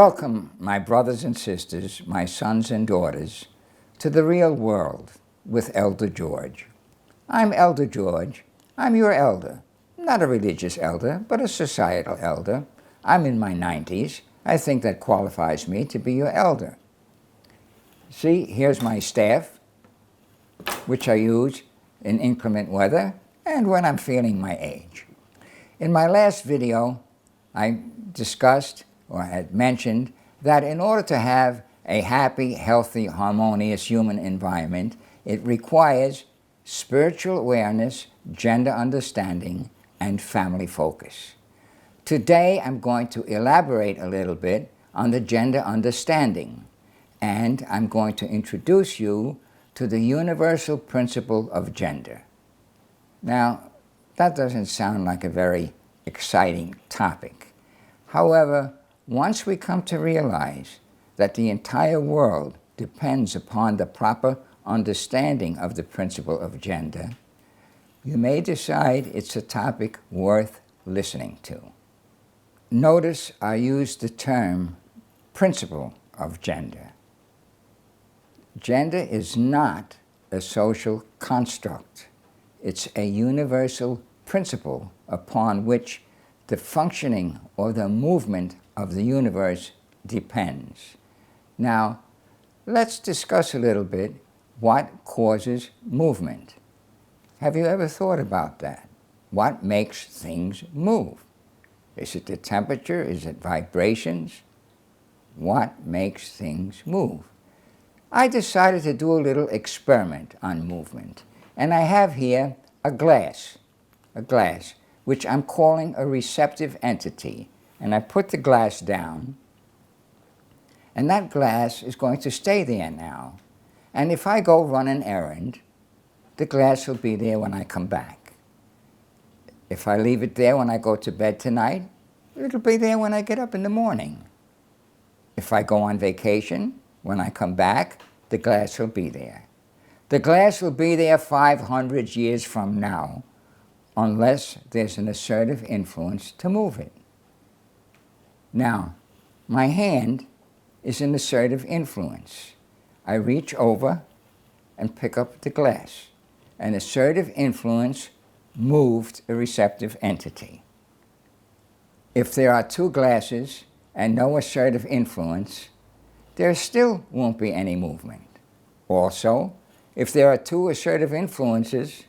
Welcome, my brothers and sisters, my sons and daughters, to the real world with Elder George. I'm Elder George. I'm your elder. Not a religious elder, but a societal elder. I'm in my 90s. I think that qualifies me to be your elder. See, here's my staff, which I use in inclement weather and when I'm feeling my age. In my last video, I discussed or had mentioned that in order to have a happy, healthy, harmonious human environment, it requires spiritual awareness, gender understanding, and family focus. Today, I'm going to elaborate a little bit on the gender understanding, and I'm going to introduce you to the universal principle of gender. Now, that doesn't sound like a very exciting topic. However, once we come to realize that the entire world depends upon the proper understanding of the principle of gender, you may decide it's a topic worth listening to. Notice I use the term principle of gender. Gender is not a social construct. It's a universal principle upon which the functioning or the movement of the universe depends. Now, let's discuss a little bit what causes movement. Have you ever thought about that? What makes things move? Is it the temperature? Is it vibrations? What makes things move? I decided to do a little experiment on movement, and I have here a glass, which I'm calling a receptive entity. And I put the glass down, and that glass is going to stay there now. And if I go run an errand, the glass will be there when I come back. If I leave it there when I go to bed tonight, it'll be there when I get up in the morning. If I go on vacation, when I come back, the glass will be there. The glass will be there 500 years from now, unless there's an assertive influence to move it. Now, my hand is an assertive influence. I reach over and pick up the glass. An assertive influence moved a receptive entity. If there are two glasses and no assertive influence, there still won't be any movement. Also, if there are two assertive influences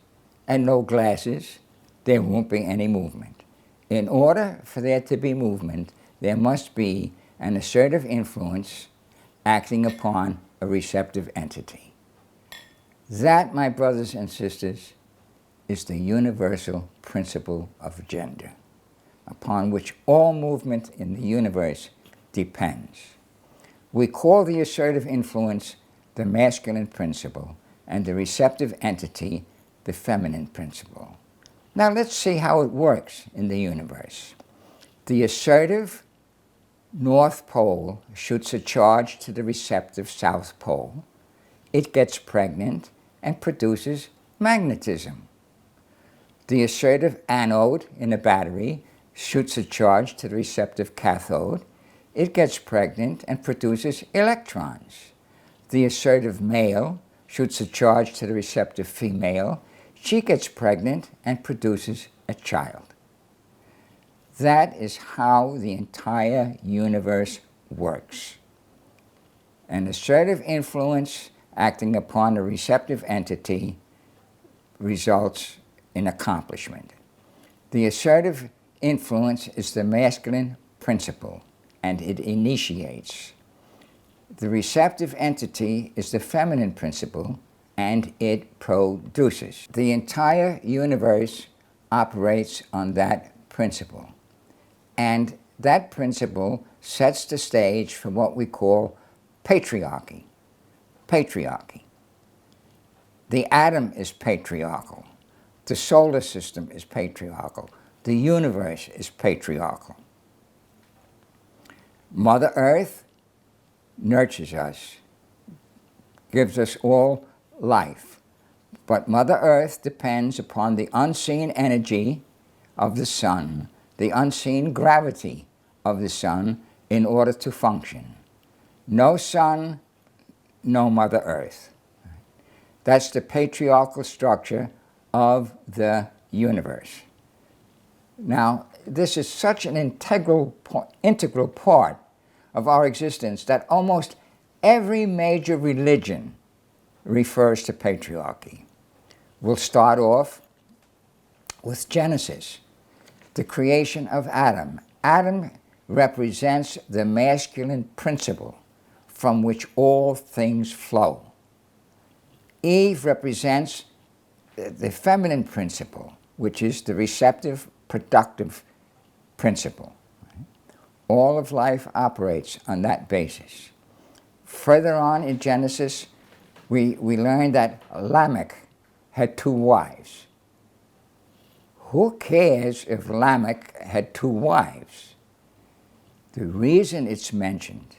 and no glasses, there won't be any movement. In order for there to be movement, there must be an assertive influence acting upon a receptive entity. That, my brothers and sisters, is the universal principle of gender, upon which all movement in the universe depends. We call the assertive influence the masculine principle and the receptive entity the feminine principle. Now let's see how it works in the universe. The assertive North Pole shoots a charge to the receptive South Pole. It gets pregnant and produces magnetism. The assertive anode in a battery shoots a charge to the receptive cathode. It gets pregnant and produces electrons. The assertive male shoots a charge to the receptive female. She gets pregnant and produces a child. That is how the entire universe works. An assertive influence acting upon a receptive entity results in accomplishment. The assertive influence is the masculine principle, and it initiates. The receptive entity is the feminine principle, and it produces. The entire universe operates on that principle. And that principle sets the stage for what we call patriarchy. Patriarchy. The atom is patriarchal. The solar system is patriarchal. The universe is patriarchal. Mother Earth nurtures us, gives us all life. But Mother Earth depends upon the unseen energy of the sun, the unseen gravity of the sun, in order to function. No sun, no Mother Earth. That's the patriarchal structure of the universe. Now, this is such an integral part of our existence that almost every major religion refers to patriarchy. We'll start off with Genesis, the creation of Adam. Adam represents the masculine principle from which all things flow. Eve represents the feminine principle, which is the receptive, productive principle. All of life operates on that basis. Further on in Genesis, we learn that Lamech had 2 wives. Who cares if Lamech had 2 wives? The reason it's mentioned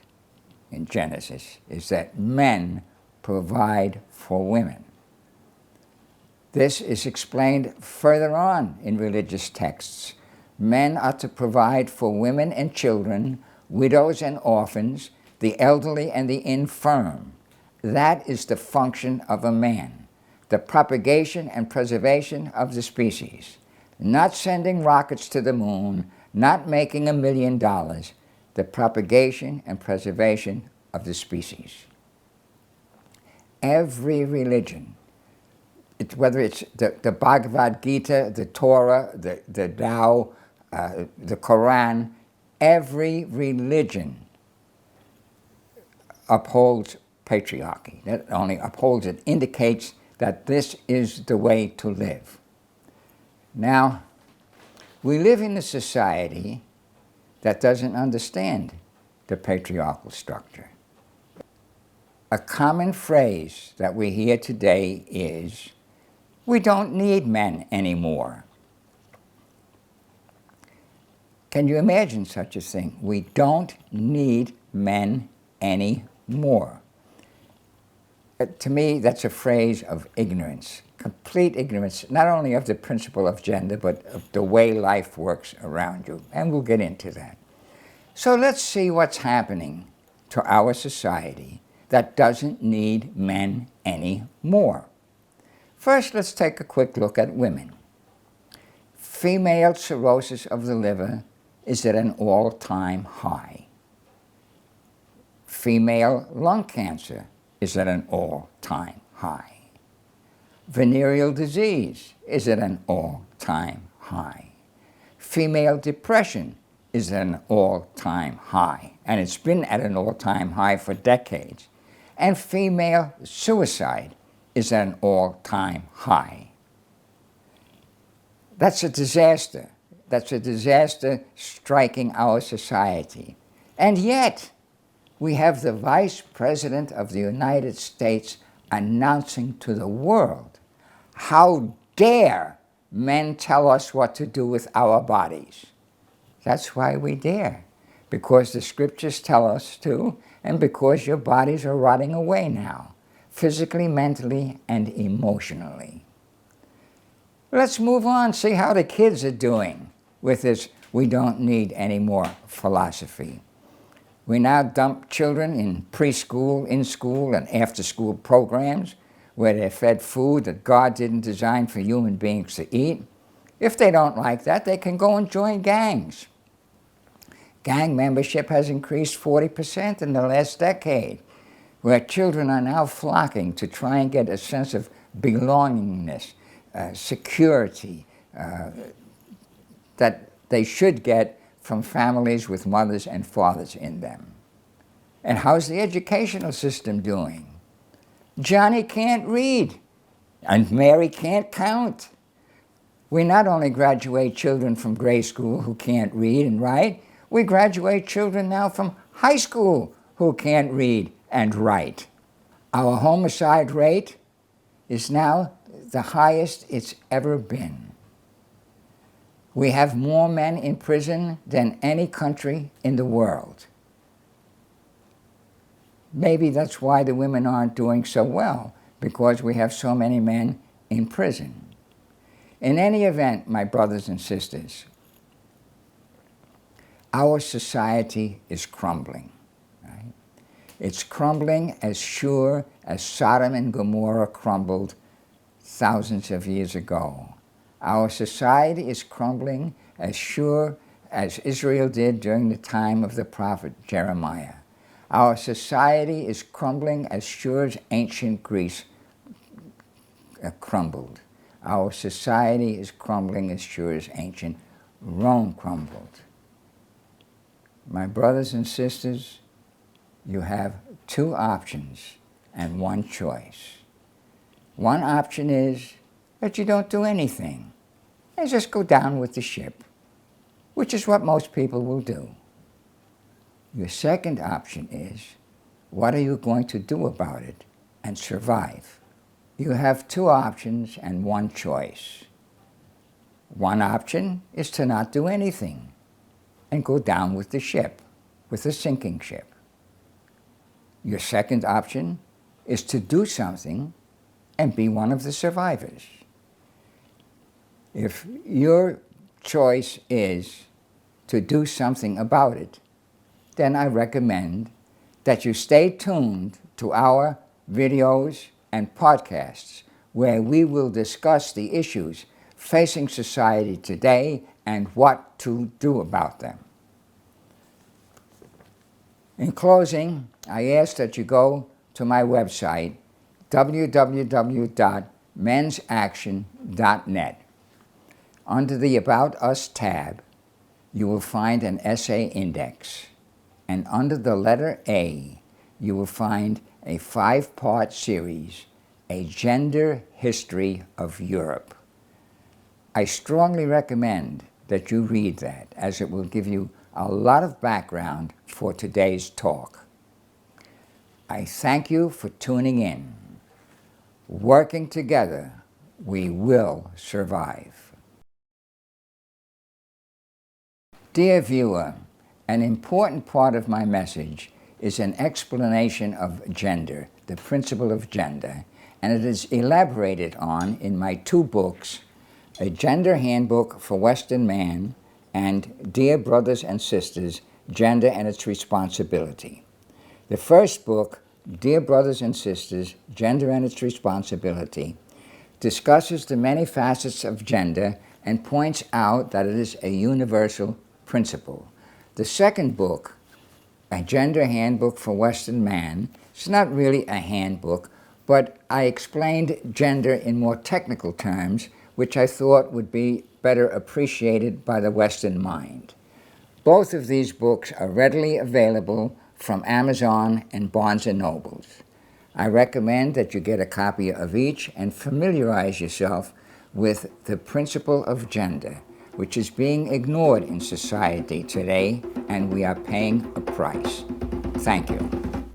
in Genesis is that men provide for women. This is explained further on in religious texts. Men are to provide for women and children, widows and orphans, the elderly and the infirm. That is the function of a man, the propagation and preservation of the species. Not sending rockets to the moon, not making $1 million, the propagation and preservation of the species. Every religion, whether it's the Bhagavad Gita, the Torah, the Tao, the Quran, every religion upholds patriarchy. That only upholds it, indicates that this is the way to live. Now, we live in a society that doesn't understand the patriarchal structure. A common phrase that we hear today is, "We don't need men anymore." Can you imagine such a thing? We don't need men anymore. To me, that's a phrase of ignorance, complete ignorance, not only of the principle of gender, but of the way life works around you. And we'll get into that. So let's see what's happening to our society that doesn't need men anymore. First, let's take a quick look at women. Female cirrhosis of the liver is at an all-time high. Female lung cancer is at an all-time high. Venereal disease is at an all-time high. Female depression is at an all-time high, and it's been at an all-time high for decades. And female suicide is at an all-time high. That's a disaster. That's a disaster striking our society. And yet, we have the Vice President of the United States announcing to the world, "How dare men tell us what to do with our bodies?" That's why we dare, because the scriptures tell us to, and because your bodies are rotting away now, physically, mentally, and emotionally. Let's move on, see how the kids are doing with this "we don't need any more" philosophy. We now dump children in preschool, in-school, and after-school programs where they're fed food that God didn't design for human beings to eat. If they don't like that, they can go and join gangs. Gang membership has increased 40% in the last decade, where children are now flocking to try and get a sense of belongingness, security, that they should get from families with mothers and fathers in them. And how's the educational system doing? Johnny can't read, and Mary can't count. We not only graduate children from grade school who can't read and write, we graduate children now from high school who can't read and write. Our homicide rate is now the highest it's ever been. We have more men in prison than any country in the world. Maybe that's why the women aren't doing so well, because we have so many men in prison. In any event, my brothers and sisters, Our society is crumbling. Right? It's crumbling as sure as Sodom and Gomorrah crumbled thousands of years ago. Our society is crumbling as sure as Israel did during the time of the prophet Jeremiah. Our society is crumbling as sure as ancient Greece crumbled. Our society is crumbling as sure as ancient Rome crumbled. My brothers and sisters, you have two options and one choice. One option is that you don't do anything and just go down with the ship, which is what most people will do. Your second option is, what are you going to do about it and survive? You have two options and one choice. One option is to not do anything and go down with the ship, with a sinking ship. Your second option is to do something and be one of the survivors. If your choice is to do something about it, then I recommend that you stay tuned to our videos and podcasts where we will discuss the issues facing society today and what to do about them. In closing, I ask that you go to my website, www.mensaction.net. Under the About Us tab, you will find an essay index, and under the letter A, you will find a 5-part series, A Gender History of Europe. I strongly recommend that you read that, as it will give you a lot of background for today's talk. I thank you for tuning in. Working together, we will survive. Dear viewer, an important part of my message is an explanation of gender, the principle of gender, and it is elaborated on in my two books, A Gender Handbook for Western Man and Dear Brothers and Sisters, Gender and Its Responsibility. The first book, Dear Brothers and Sisters, Gender and Its Responsibility, discusses the many facets of gender and points out that it is a universal principle. The second book, A Gender Handbook for Western Man, is not really a handbook, but I explained gender in more technical terms, which I thought would be better appreciated by the Western mind. Both of these books are readily available from Amazon and Barnes & Nobles. I recommend that you get a copy of each and familiarize yourself with the principle of gender, which is being ignored in society today, and we are paying a price. Thank you.